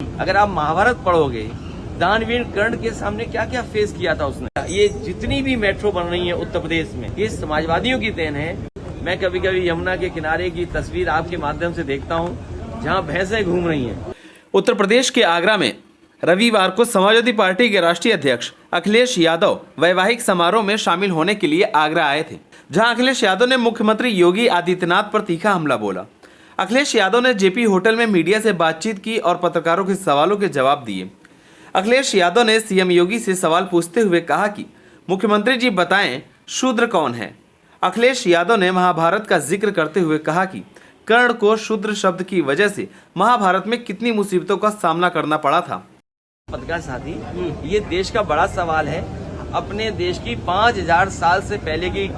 अगर आप महाभारत पढ़ोगे, दानवीर कर्ण के सामने क्या क्या फेस किया था उसने। ये जितनी भी मेट्रो बन रही है उत्तर प्रदेश में, ये समाजवादियों की देन है। मैं कभी कभी यमुना के किनारे की तस्वीर आपके माध्यम से देखता हूँ, जहाँ भैंसें घूम रही हैं। उत्तर प्रदेश के आगरा में रविवार को समाजवादी पार्टी के राष्ट्रीय अध्यक्ष अखिलेश यादव वैवाहिक समारोह में शामिल होने के लिए आगरा आए थे, जहां अखिलेश यादव ने मुख्यमंत्री योगी आदित्यनाथ पर तीखा हमला बोला। अखिलेश यादव ने जेपी होटल में मीडिया से बातचीत की और पत्रकारों के सवालों के जवाब दिए। अखिलेश यादव ने सीएम योगी से सवाल पूछते हुए कहा कि मुख्यमंत्री जी बताएं, शूद्र कौन है। अखिलेश यादव ने महाभारत का जिक्र करते हुए कहा कि कर्ण को शूद्र शब्द की वजह से महाभारत में कितनी मुसीबतों का सामना करना पड़ा था। पत्रकार साथी, ये देश का बड़ा सवाल है, अपने देश की 5000 साल से पहले की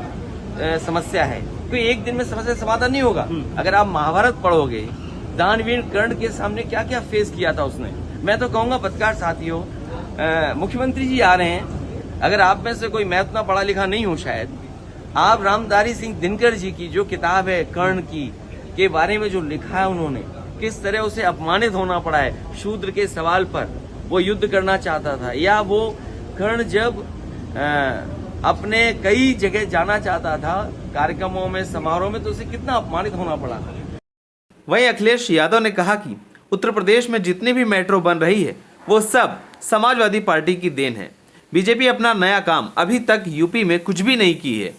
समस्या है। तो एक दिन में समस्या समाधान नहीं होगा। अगर आप महाभारत पढ़ोगे, दानवीर कर्ण के सामने क्या क्या फेस किया था उसने। मैं तो कहूंगा पत्रकार साथियों, मुख्यमंत्री जी आ रहे हैं, अगर आप में से कोई मैं उतना पढ़ा लिखा नहीं हूं, शायद आप रामधारी सिंह दिनकर जी की जो किताब है कर्ण की के बारे में जो लिखा है उन्होंने, किस तरह उसे अपमानित होना पड़ा है शूद्र के सवाल पर। वो युद्ध करना चाहता था, या वो कर्ण जब अपने कई जगह जाना चाहता था कार्यक्रमों में, समारोह में, तो उसे कितना अपमानित होना पड़ा। वहीं अखिलेश यादव ने कहा कि उत्तर प्रदेश में जितनी भी मेट्रो बन रही है वो सब समाजवादी पार्टी की देन है। बीजेपी अपना नया काम अभी तक यूपी में कुछ भी नहीं की है।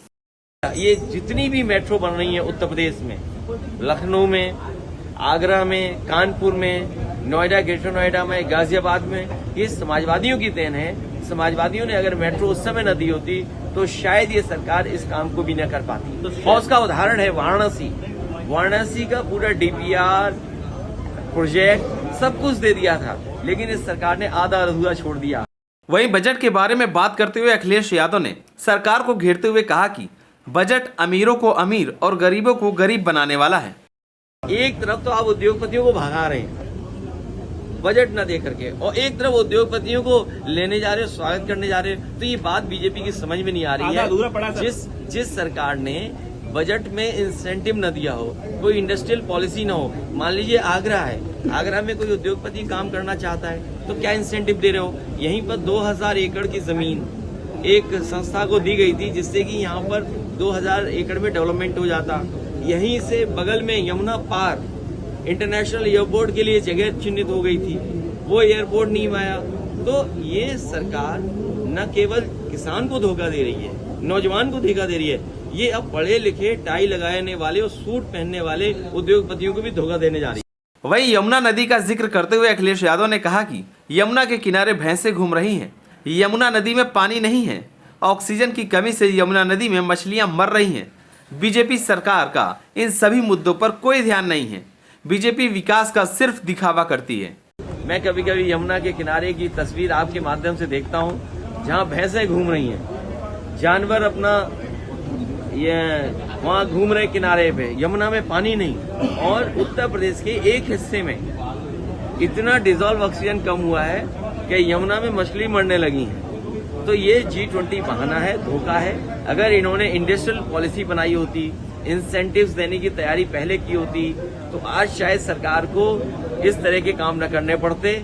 ये जितनी भी मेट्रो बन रही है उत्तर प्रदेश में, लखनऊ में, आगरा में, कानपुर में, नोएडा, ग्रेटर नोएडा में, गाजियाबाद में, ये समाजवादियों की देन है। समाजवादियों ने अगर मेट्रो उस समय न दी होती तो शायद ये सरकार इस काम को भी न कर पाती। और उसका उदाहरण है वाराणसी का पूरा डीपीआर प्रोजेक्ट सब कुछ दे दिया था, लेकिन इस सरकार ने आधा अधूरा छोड़ दिया। वहीं बजट के बारे में बात करते हुए अखिलेश यादव ने सरकार को घेरते हुए कहा कि बजट अमीरों को अमीर और गरीबों को गरीब बनाने वाला है। एक तरफ तो आप उद्योगपतियों को भगा रहे हैं बजट न दे करके, और एक तरफ उद्योगपतियों को लेने जा रहे हो, स्वागत करने जा रहे हो। तो ये बात बीजेपी की समझ में नहीं आ रही है। जिस सरकार ने बजट में इंसेंटिव न दिया हो, कोई इंडस्ट्रियल पॉलिसी न हो, मान लीजिए आगरा है, आगरा में कोई उद्योगपति काम करना चाहता है तो क्या इंसेंटिव दे रहे हो। यहीं पर 2000 एकड़ की जमीन एक संस्था को दी गई थी, जिससे कि यहाँ पर 2000 एकड़ में डेवलपमेंट हो जाता। यहीं से बगल में यमुना पार इंटरनेशनल एयरपोर्ट के लिए जगह चिन्हित हो गई थी, वो एयरपोर्ट नहीं आया। तो ये सरकार न केवल किसान को धोखा दे रही है, नौजवान को धोखा दे रही है, ये अब पढ़े लिखे टाई लगाने वाले और सूट पहनने वाले उद्योगपतियों को भी धोखा देने जा रही है। वहीं यमुना नदी का जिक्र करते हुए अखिलेश यादव ने कहा कि यमुना के किनारे भैंसें घूम रही हैं। यमुना नदी में पानी नहीं है, ऑक्सीजन की कमी से यमुना नदी में मछलियां मर रही हैं। बीजेपी सरकार का इन सभी मुद्दों पर कोई ध्यान नहीं है। बीजेपी विकास का सिर्फ दिखावा करती है। मैं कभी कभी यमुना के किनारे की तस्वीर आपके माध्यम से देखता हूँ, जहाँ भैंसें घूम रही हैं, जानवर अपना ये वहाँ घूम रहे किनारे पे, यमुना में पानी नहीं। और उत्तर प्रदेश के एक हिस्से में इतना डिजॉल्व ऑक्सीजन कम हुआ है कि यमुना में मछली मरने लगी है। तो ये G20 बहाना है, धोखा है। अगर इन्होंने इंडस्ट्रियल पॉलिसी बनाई होती, इंसेंटिव्स देने की तैयारी पहले की होती, तो आज शायद सरकार को इस तरह के काम न करने पड़ते।